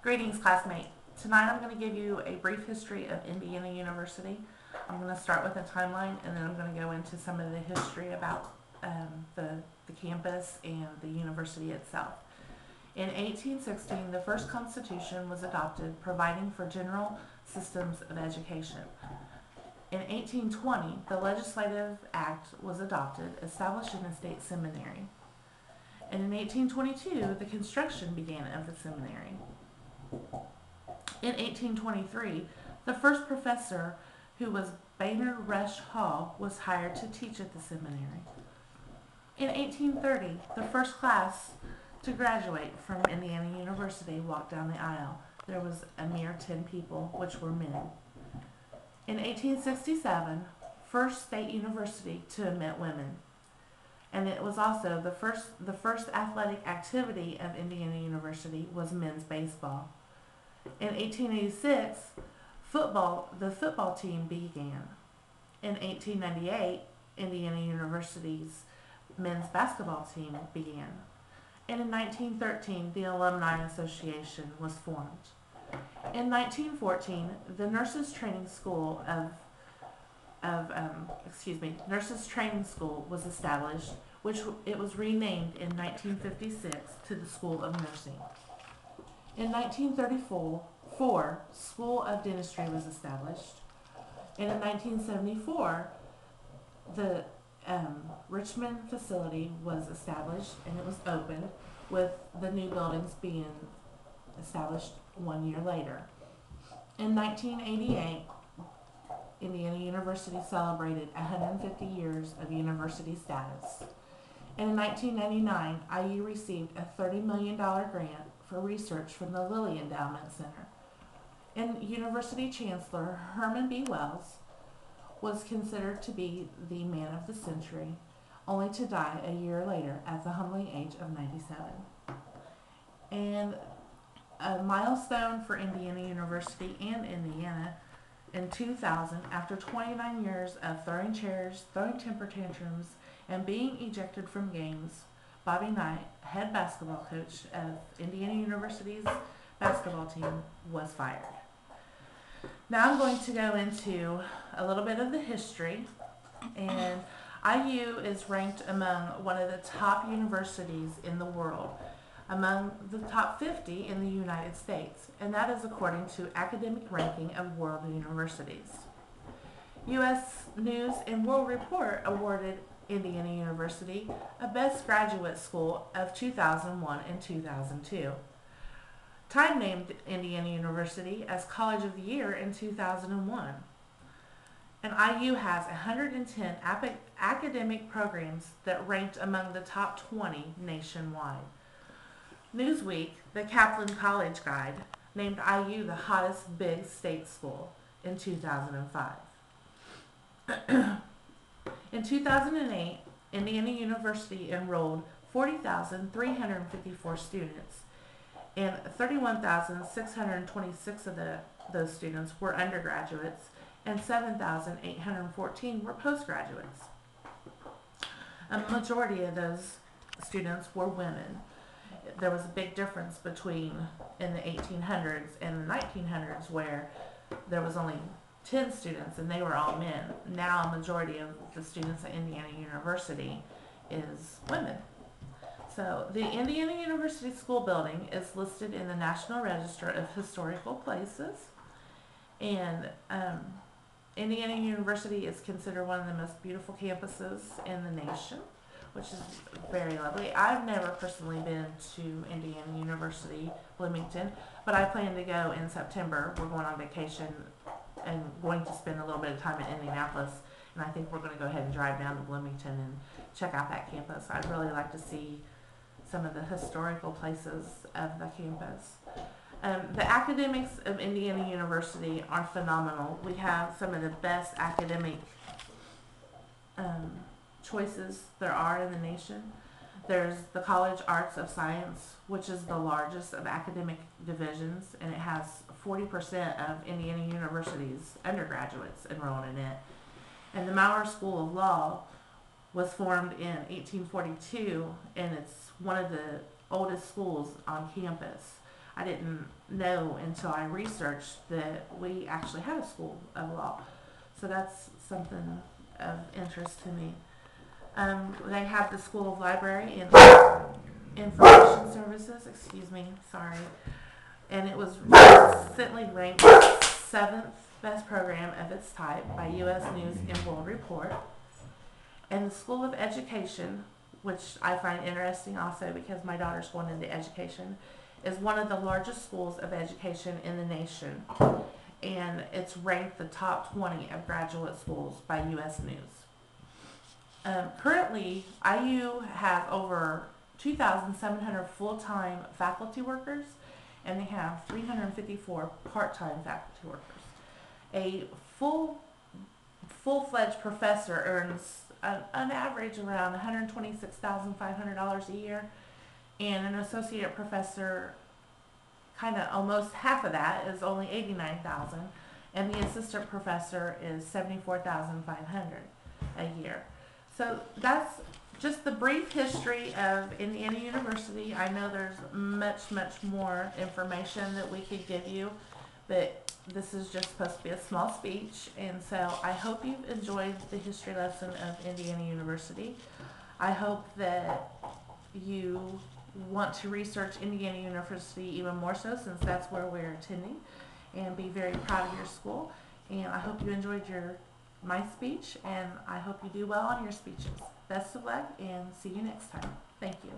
Greetings, classmate. Tonight I'm going to give you a brief history of Indiana University. I'm going to start with a timeline and then I'm going to go into some of the history about the campus and the university itself. In 1816, the first constitution was adopted providing for general systems of education. In 1820, the Legislative Act was adopted establishing a state seminary. And in 1822, the construction began of the seminary. In 1823, the first professor, who was Baynard Rush Hall, was hired to teach at the seminary. In 1830, the first class to graduate from Indiana University walked down the aisle. There was a mere 10 people, which were men. In 1867, first state university to admit women. And it was also the first athletic activity of Indiana University was men's baseball. In 1886, the football team began. In 1898, Indiana University's men's basketball team began. And in 1913, the Alumni Association was formed. In 1914, the Nurses Training School Nurses Training School was established, which it was renamed in 1956 to the School of Nursing. In 1934, School of Dentistry was established. And in 1974, the Richmond facility was established and it was opened, with the new buildings being established 1 year later. In 1988, Indiana University celebrated 150 years of university status. And in 1999, IU received a $30 million grant for research from the Lilly Endowment Center. And University Chancellor Herman B. Wells was considered to be the man of the century, only to die a year later at the humbling age of 97. And a milestone for Indiana University and Indiana, in 2000, after 29 years of throwing chairs, throwing temper tantrums, and being ejected from games, Bobby Knight, head basketball coach of Indiana University's basketball team, was fired. Now I'm going to go into a little bit of the history. And IU is ranked among one of the top universities in the world, among the top 50 in the United States, and that is according to Academic Ranking of World Universities. U.S. News and World Report awarded Indiana University a Best Graduate School of 2001 and 2002. Time named Indiana University as College of the Year in 2001. And IU has 110 academic programs that ranked among the top 20 nationwide. Newsweek, the Kaplan College Guide, named IU the hottest big state school in 2005. In 2008, Indiana University enrolled 40,354 students, and 31,626 of those students were undergraduates, and 7,814 were postgraduates. A majority of those students were women. There was a big difference between in the 1800s and the 1900s, where there was only 10 students and they were all men. Now a majority of the students at Indiana University is women. So the Indiana University School building is listed in the National Register of Historical Places, and Indiana University is considered one of the most beautiful campuses in the nation, which is very lovely. I've never personally been to Indiana University, Bloomington, but I plan to go in September. We're going on vacation and going to spend a little bit of time in Indianapolis, and I think we're going to go ahead and drive down to Bloomington and check out that campus. I'd really like to see some of the historical places of the campus. The academics of Indiana University are phenomenal. We have some of the best academic choices there are in the nation. There's the College Arts of Science, which is the largest of academic divisions, and it has 40% of Indiana University's undergraduates enrolled in it. And the Maurer School of Law was formed in 1842, and it's one of the oldest schools on campus. I didn't know until I researched that we actually had a school of law. So that's something of interest to me. They have the School of Library and Information Services, excuse me, sorry. And it was recently ranked 7th best program of its type by U.S. News and World Report. And the School of Education, which I find interesting also because my daughter's going into education, is one of the largest schools of education in the nation. And it's ranked the top 20 of graduate schools by U.S. News. Currently, IU has over 2,700 full-time faculty workers, and they have 354 part-time faculty workers. A full-fledged professor earns an average around $126,500 a year, and an associate professor, kind of almost half of that, is only $89,000, and the assistant professor is $74,500 a year. So that's just the brief history of Indiana University. I know there's much more information that we could give you, but this is just supposed to be a small speech, and so I hope you've enjoyed the history lesson of Indiana University. I hope that you want to research Indiana University even more so, since that's where we're attending, and be very proud of your school. And I hope you enjoyed my speech, and I hope you do well on your speeches. Best of luck, and see you next time. Thank you.